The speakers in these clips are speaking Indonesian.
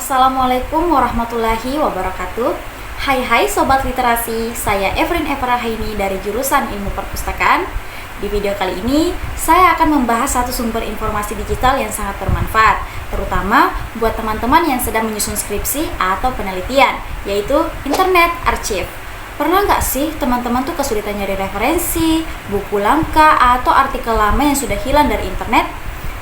Assalamualaikum warahmatullahi wabarakatuh. Hai Sobat Literasi, saya Evrin Efrahaini dari jurusan Ilmu Perpustakaan. Di video kali ini, saya akan membahas satu sumber informasi digital yang sangat bermanfaat, terutama buat teman-teman yang sedang menyusun skripsi atau penelitian, yaitu Internet Archive. Pernah nggak sih teman-teman tuh kesulitan nyari referensi, buku langka, atau artikel lama yang sudah hilang dari internet?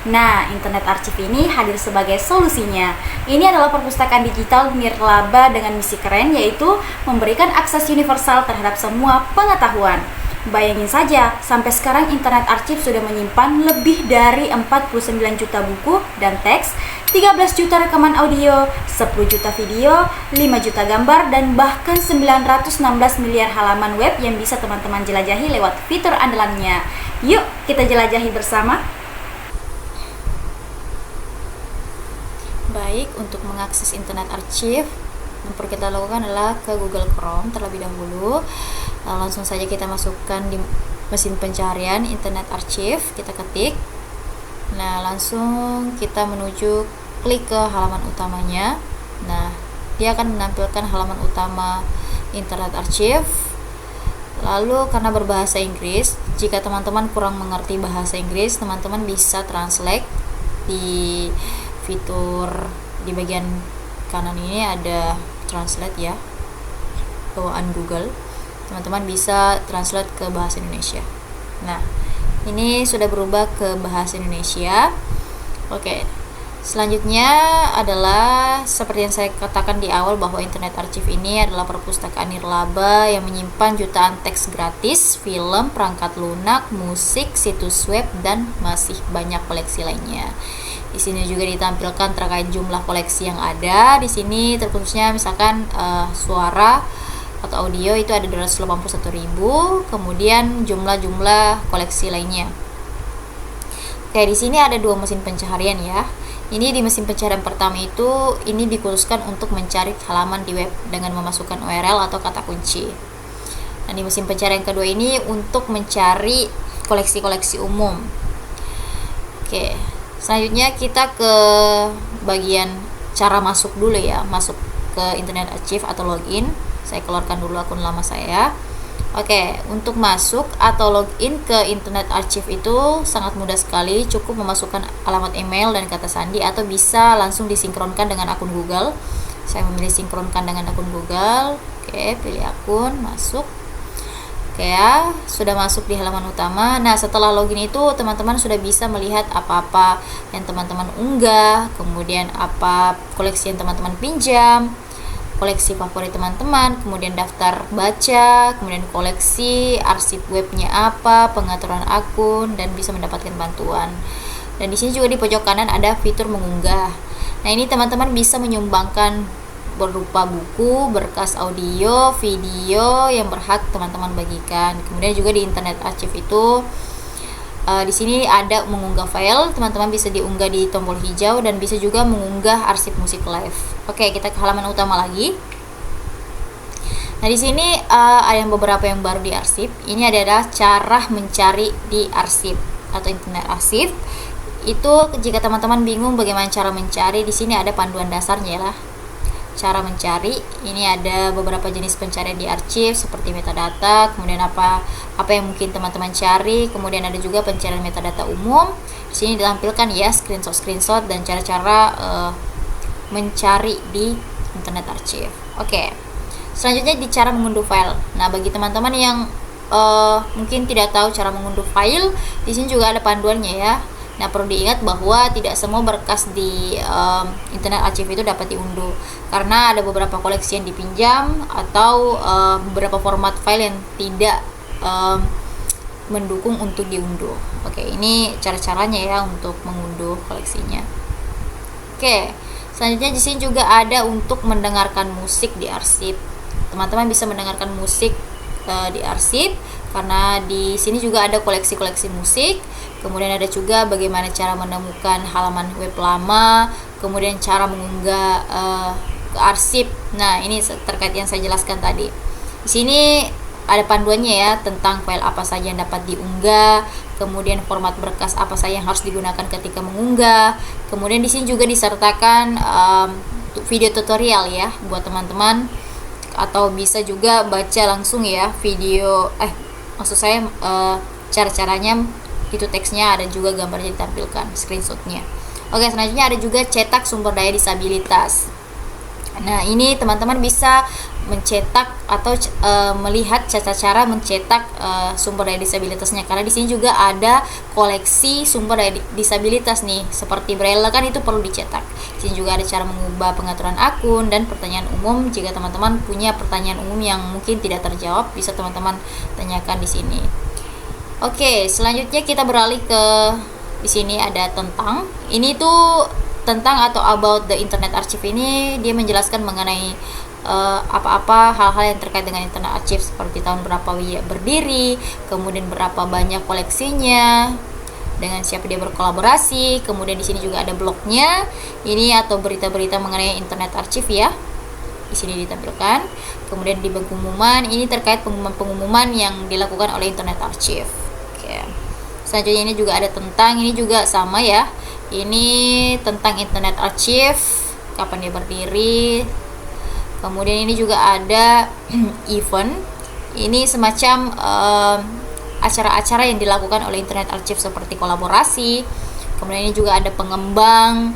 Nah, Internet Archive ini hadir sebagai solusinya. Ini adalah perpustakaan digital nirlaba dengan misi keren, yaitu memberikan akses universal terhadap semua pengetahuan. Bayangin saja, sampai sekarang Internet Archive sudah menyimpan lebih dari 49 juta buku dan teks, 13 juta rekaman audio, 10 juta video, 5 juta gambar, dan bahkan 916 miliar halaman web yang bisa teman-teman jelajahi lewat fitur andalannya. Yuk, kita jelajahi bersama. Baik, untuk mengakses Internet Archive, yang perlu kita lakukan adalah ke Google Chrome terlebih dahulu. Langsung saja kita masukkan di mesin pencarian Internet Archive, kita ketik. Nah, langsung kita menuju klik ke halaman utamanya. Nah, dia akan menampilkan halaman utama Internet Archive. Lalu karena berbahasa Inggris, jika teman-teman kurang mengerti bahasa Inggris, teman-teman bisa translate di fitur di bagian kanan ini ada translate ya, bawaan Google. Teman-teman bisa translate ke bahasa Indonesia. Nah, ini sudah berubah ke bahasa Indonesia. Oke. Selanjutnya adalah seperti yang saya katakan di awal, bahwa Internet Archive ini adalah perpustakaan nirlaba yang menyimpan jutaan teks gratis, film, perangkat lunak, musik, situs web, dan masih banyak koleksi lainnya. Di sini juga ditampilkan terkait jumlah koleksi yang ada. Di sini terkhususnya misalkan suara atau audio itu ada 281.000, kemudian jumlah koleksi lainnya. Oke, di sini ada dua mesin pencarian ya. Ini di mesin pencarian pertama itu ini dikhususkan untuk mencari halaman di web dengan memasukkan URL atau kata kunci. Dan di mesin pencarian kedua ini untuk mencari koleksi-koleksi umum. Oke. Selanjutnya kita ke bagian cara masuk dulu ya, masuk ke Internet Archive atau login. Saya keluarkan dulu akun lama saya. Oke, untuk masuk atau login ke Internet Archive itu sangat mudah sekali, cukup memasukkan alamat email dan kata sandi, atau bisa langsung disinkronkan dengan akun Google. Saya memilih sinkronkan dengan akun Google. Oke, pilih akun, masuk. Oke ya, sudah masuk di halaman utama. Nah, setelah login itu teman-teman sudah bisa melihat apa-apa yang teman-teman unggah, kemudian apa koleksi yang teman-teman pinjam, koleksi favorit teman-teman, kemudian daftar baca, kemudian koleksi, arsip webnya apa, pengaturan akun, dan bisa mendapatkan bantuan. Dan di sini juga di pojok kanan ada fitur mengunggah. Nah, ini teman-teman bisa menyumbangkan berupa buku, berkas audio, video yang berhak teman-teman bagikan. Kemudian juga di Internet Archive itu di sini ada mengunggah file, teman-teman bisa diunggah di tombol hijau, dan bisa juga mengunggah arsip musik live. Oke, kita ke halaman utama lagi. Nah, di sini ada beberapa yang baru di arsip. Ini adalah cara mencari di arsip atau Internet Archive. Itu jika teman-teman bingung bagaimana cara mencari, di sini ada panduan dasarnya lah. Cara mencari ini ada beberapa jenis pencarian di arsip seperti metadata, kemudian apa yang mungkin teman-teman cari, kemudian ada juga pencarian metadata umum. Di sini ditampilkan ya screenshot dan cara-cara mencari di Internet Archive. Oke. Selanjutnya di cara mengunduh file. Nah, bagi teman-teman yang mungkin tidak tahu cara mengunduh file, di sini juga ada panduannya ya. Nah, perlu diingat bahwa tidak semua berkas di Internet Archive itu dapat diunduh, karena ada beberapa koleksi yang dipinjam atau beberapa format file yang tidak mendukung untuk diunduh. Oke, ini cara-caranya ya untuk mengunduh koleksinya. Oke, selanjutnya di sini juga ada untuk mendengarkan musik di arsip. Teman-teman bisa mendengarkan musik di arsip karena di sini juga ada koleksi-koleksi musik. Kemudian ada juga bagaimana cara menemukan halaman web lama, kemudian cara mengunggah ke arsip. Nah, ini terkait yang saya jelaskan tadi. Di sini ada panduannya ya tentang file apa saja yang dapat diunggah, kemudian format berkas apa saja yang harus digunakan ketika mengunggah. Kemudian di sini juga disertakan video tutorial ya buat teman-teman, atau bisa juga baca langsung ya video maksud saya cara-caranya, itu teksnya ada juga gambarnya ditampilkan, screenshotnya. Oke, selanjutnya ada juga cetak sumber daya disabilitas. Nah, ini teman-teman bisa mencetak atau melihat cara mencetak sumber daya disabilitasnya, karena di sini juga ada koleksi sumber daya disabilitas nih, seperti braille kan itu perlu dicetak. Di sini juga ada cara mengubah pengaturan akun dan pertanyaan umum. Jika teman-teman punya pertanyaan umum yang mungkin tidak terjawab, bisa teman-teman tanyakan di sini. Oke, selanjutnya kita beralih ke di sini ada tentang. Ini tuh tentang atau about the Internet Archive, ini dia menjelaskan mengenai apa-apa hal-hal yang terkait dengan Internet Archive, seperti tahun berapa dia berdiri, kemudian berapa banyak koleksinya, dengan siapa dia berkolaborasi. Kemudian di sini juga ada blognya ini atau berita-berita mengenai Internet Archive ya. Di sini ditampilkan. Kemudian di pengumuman, ini terkait pengumuman yang dilakukan oleh Internet Archive. Oke. Selanjutnya ini juga ada tentang, ini juga sama ya. Ini tentang Internet Archive, kapan dia berdiri. Kemudian ini juga ada event. Ini semacam acara-acara yang dilakukan oleh Internet Archive seperti kolaborasi. Kemudian ini juga ada pengembang,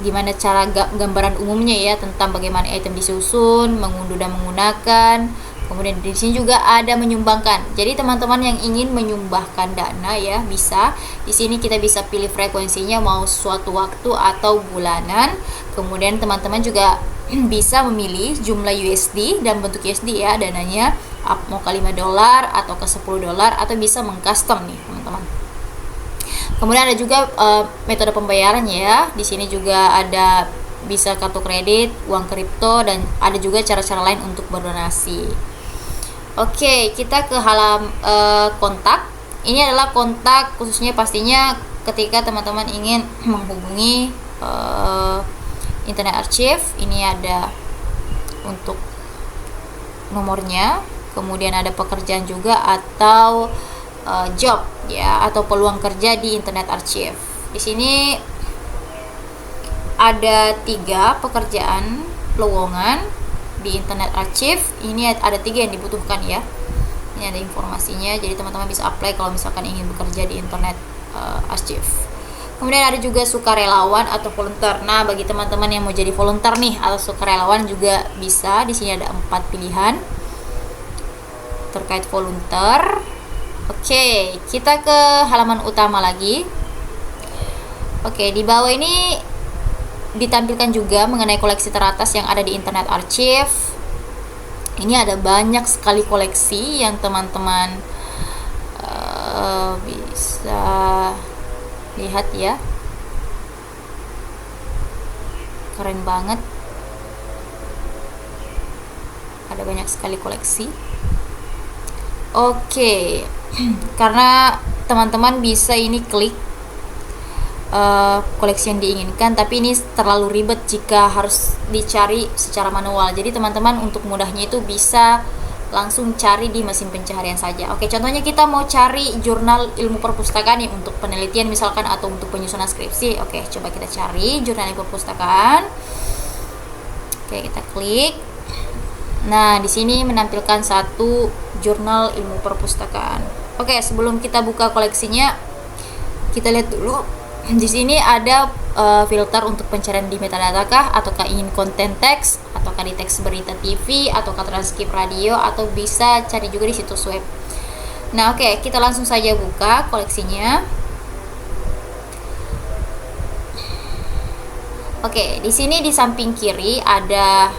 gimana cara gambaran umumnya ya, tentang bagaimana item disusun, mengunduh dan menggunakan. Kemudian di sini juga ada menyumbangkan. Jadi teman-teman yang ingin menyumbangkan dana ya bisa. Di sini kita bisa pilih frekuensinya, mau suatu waktu atau bulanan. Kemudian teman-teman juga bisa memilih jumlah USD dan bentuk USD ya dananya, mau ke $5 atau ke $10 atau bisa mengcustom nih teman-teman. Kemudian ada juga metode pembayaran ya. Di sini juga ada bisa kartu kredit, uang kripto, dan ada juga cara-cara lain untuk berdonasi. Oke, kita ke kontak. Ini adalah kontak khususnya pastinya ketika teman-teman ingin menghubungi Internet Archive. Ini ada untuk nomornya, kemudian ada pekerjaan juga atau job ya, atau peluang kerja di Internet Archive. Di sini ada 3 pekerjaan lowongan di Internet Archive. Ini ada 3 yang dibutuhkan ya. Ini ada informasinya, jadi teman-teman bisa apply kalau misalkan ingin bekerja di Internet Archive. Kemudian ada juga sukarelawan atau volunteer. Nah, bagi teman-teman yang mau jadi volunteer nih atau sukarelawan juga bisa. Di sini ada 4 pilihan terkait volunteer. Oke, kita ke halaman utama lagi. Oke, di bawah ini ditampilkan juga mengenai koleksi teratas yang ada di Internet Archive. Ini ada banyak sekali koleksi yang teman-teman bisa lihat ya. Keren banget. Ada banyak sekali koleksi. Oke. Karena teman-teman bisa ini klik koleksi yang diinginkan, tapi ini terlalu ribet jika harus dicari secara manual. Jadi teman-teman untuk mudahnya itu bisa langsung cari di mesin pencarian saja. Oke, contohnya kita mau cari jurnal ilmu perpustakaan nih untuk penelitian misalkan atau untuk penyusunan skripsi. Oke, coba kita cari jurnal ilmu perpustakaan. Oke, kita klik. Nah, di sini menampilkan satu jurnal ilmu perpustakaan. Oke, sebelum kita buka koleksinya, kita lihat dulu. Di sini ada filter untuk pencarian di metadata kah, ataukah ingin konten teks, ataukah di teks berita TV, ataukah transkrip radio, atau bisa cari juga di situs web. Nah, oke, kita langsung saja buka koleksinya. Oke, di sini di samping kiri ada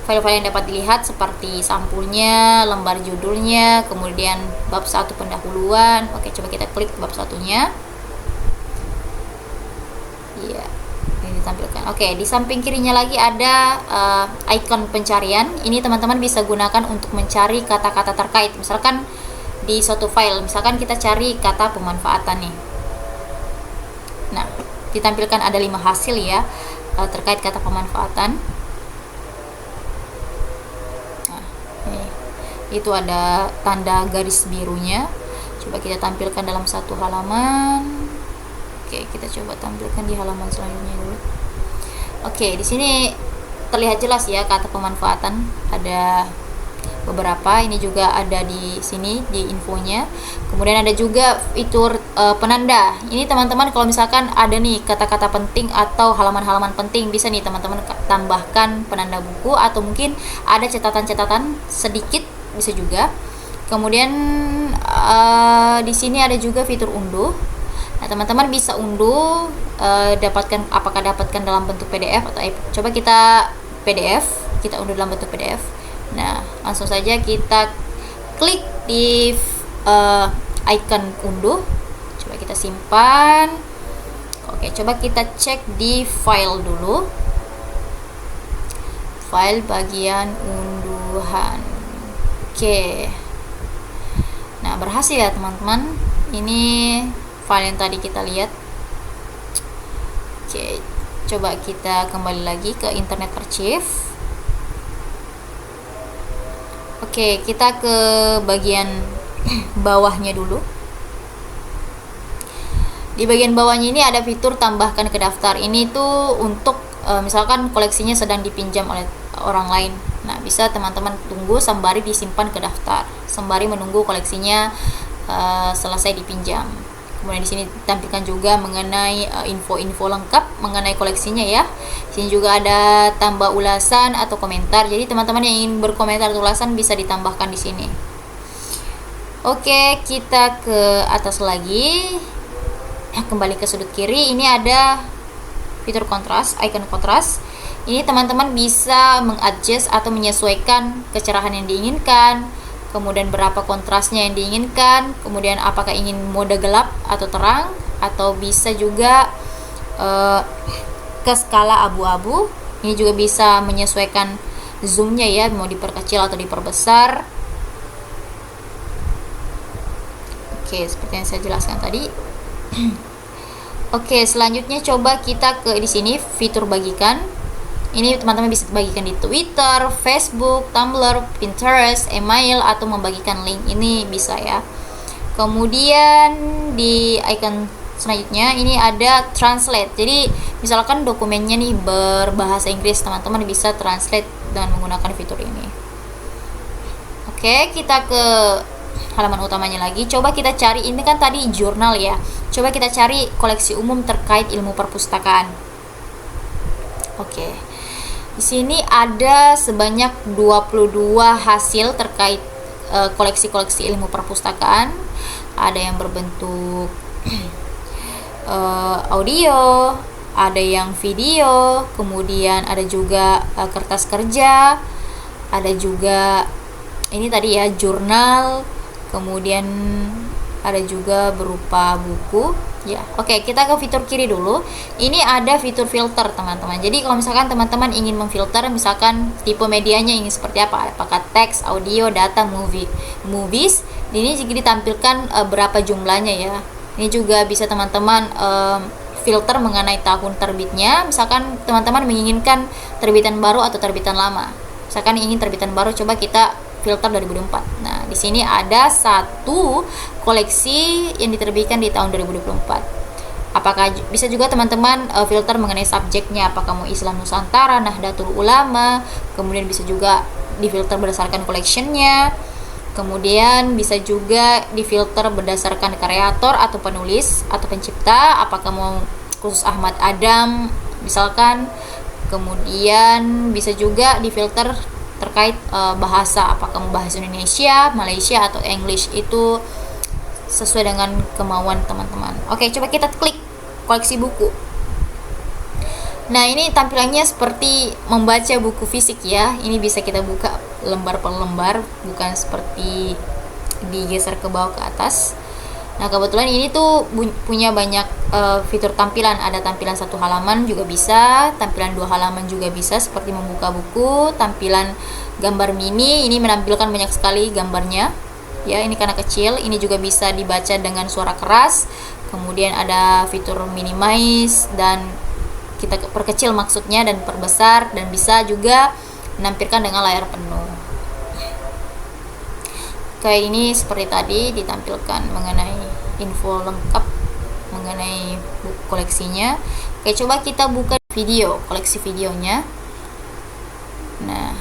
file-file yang dapat dilihat seperti sampulnya, lembar judulnya, kemudian bab 1 pendahuluan. Oke, coba kita klik bab 1-nya. Iya, ini ditampilkan. Oke, di samping kirinya lagi ada icon pencarian. Ini teman-teman bisa gunakan untuk mencari kata-kata terkait. Misalkan di suatu file, misalkan kita cari kata pemanfaatan nih. Nah, ditampilkan ada 5 hasil ya terkait kata pemanfaatan. Nah, itu ada tanda garis birunya. Coba kita tampilkan dalam satu halaman. Oke, kita coba tampilkan di halaman selanjutnya dulu. Oke, di sini terlihat jelas ya kata pemanfaatan, ada beberapa. Ini juga ada di sini di infonya. Kemudian ada juga fitur penanda. Ini teman-teman kalau misalkan ada nih kata-kata penting atau halaman-halaman penting, bisa nih teman-teman tambahkan penanda buku, atau mungkin ada catatan-catatan sedikit bisa juga. Kemudian di sini ada juga fitur unduh. Nah, teman-teman bisa unduh, dapatkan dalam bentuk PDF atau coba kita PDF, kita unduh dalam bentuk PDF. Nah, langsung saja kita klik di icon unduh. Coba kita simpan. Oke, coba kita cek di file dulu. File bagian unduhan. Oke. Nah, berhasil ya teman-teman. Ini file yang tadi kita lihat. Oke, coba kita kembali lagi ke Internet Archive. Oke, kita ke bagian bawahnya dulu. Di bagian bawahnya ini ada fitur tambahkan ke daftar. Ini tuh untuk misalkan koleksinya sedang dipinjam oleh orang lain. Nah, bisa teman-teman tunggu sembari disimpan ke daftar, sembari menunggu koleksinya selesai dipinjam. Kemudian di sini ditampilkan juga mengenai info-info lengkap mengenai koleksinya ya. Di sini juga ada tambah ulasan atau komentar. Jadi teman-teman yang ingin berkomentar atau ulasan bisa ditambahkan di sini. Oke, kita ke atas lagi. Kembali ke sudut kiri, ini ada fitur kontras, icon kontras. Ini teman-teman bisa mengadjust atau menyesuaikan kecerahan yang diinginkan, kemudian berapa kontrasnya yang diinginkan, kemudian apakah ingin mode gelap atau terang, atau bisa juga ke skala abu-abu. Ini juga bisa menyesuaikan zoomnya ya, mau diperkecil atau diperbesar. Oke, seperti yang saya jelaskan tadi. Oke, selanjutnya coba kita ke di sini fitur bagikan. Ini teman-teman bisa bagikan di Twitter, Facebook, Tumblr, Pinterest, email, atau membagikan link. Ini bisa ya. Kemudian di icon selanjutnya ini ada translate. Jadi misalkan dokumennya nih berbahasa Inggris, teman-teman bisa translate dengan menggunakan fitur ini. Oke, kita ke halaman utamanya lagi. Coba kita cari, ini kan tadi jurnal ya. Coba kita cari koleksi umum terkait ilmu perpustakaan. Oke. Di sini ada sebanyak 22 hasil terkait koleksi-koleksi ilmu perpustakaan. Ada yang berbentuk audio, ada yang video, kemudian ada juga kertas kerja, ada juga ini tadi ya jurnal, kemudian ada juga berupa buku ya. Oke, kita ke fitur kiri dulu. Ini ada fitur filter teman-teman. Jadi kalau misalkan teman-teman ingin memfilter, misalkan tipe medianya ingin seperti apa, apakah teks, audio, data, movies, ini juga ditampilkan berapa jumlahnya ya. Ini juga bisa teman-teman filter mengenai tahun terbitnya. Misalkan teman-teman menginginkan terbitan baru atau terbitan lama. Misalkan ingin terbitan baru, coba kita filter 2024. Nah, di sini ada satu koleksi yang diterbitkan di tahun 2024. Apakah bisa juga teman-teman filter mengenai subjeknya, apakah mau Islam Nusantara, Nahdlatul Ulama, kemudian bisa juga difilter berdasarkan collectionnya, kemudian bisa juga difilter berdasarkan kreator atau penulis atau pencipta, apakah mau khusus Ahmad Adam misalkan, kemudian bisa juga difilter terkait bahasa, apakah mau bahasa Indonesia, Malaysia, atau English. Itu sesuai dengan kemauan teman-teman. Oke, coba kita klik koleksi buku. Nah, ini tampilannya seperti membaca buku fisik ya. Ini bisa kita buka lembar per lembar, bukan seperti digeser ke bawah ke atas. Nah, kebetulan ini tuh punya banyak fitur tampilan. Ada tampilan 1 halaman juga bisa, tampilan 2 halaman juga bisa, seperti membuka buku. Tampilan gambar mini, ini menampilkan banyak sekali gambarnya ya. Ini karena kecil, ini juga bisa dibaca dengan suara keras. Kemudian ada fitur minimize, dan kita perkecil maksudnya, dan perbesar, dan bisa juga menampilkan dengan layar penuh. Kayak ini seperti tadi ditampilkan mengenai info lengkap mengenai buku koleksinya. Oke, coba kita buka video, koleksi videonya. Nah,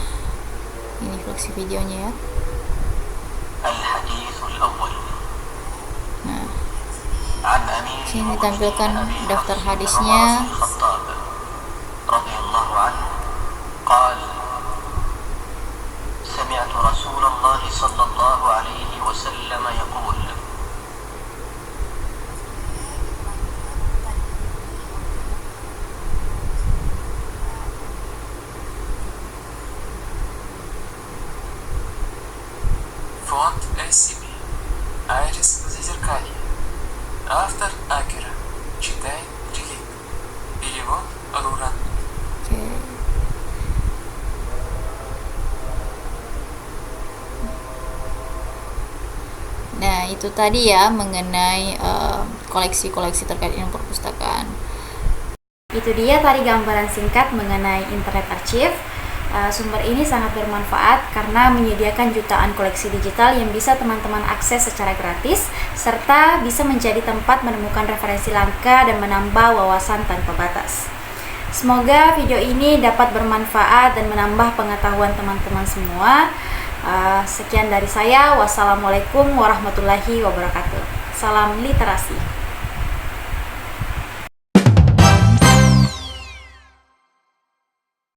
ini koleksi videonya ya. Nah, sini ditampilkan daftar hadisnya. سمعت رسول الله صلى الله عليه وسلم يقول Font SCP Iris зазеркалье. Автор Акера. Читай Релик. Перевод Руран. Nah, itu tadi ya mengenai koleksi-koleksi terkait ilmu perpustakaan. Itu dia tadi gambaran singkat mengenai Internet Archive. Sumber ini sangat bermanfaat karena menyediakan jutaan koleksi digital yang bisa teman-teman akses secara gratis, serta bisa menjadi tempat menemukan referensi langka dan menambah wawasan tanpa batas. Semoga video ini dapat bermanfaat dan menambah pengetahuan teman-teman semua. Sekian dari saya. Wassalamualaikum warahmatullahi wabarakatuh. Salam literasi.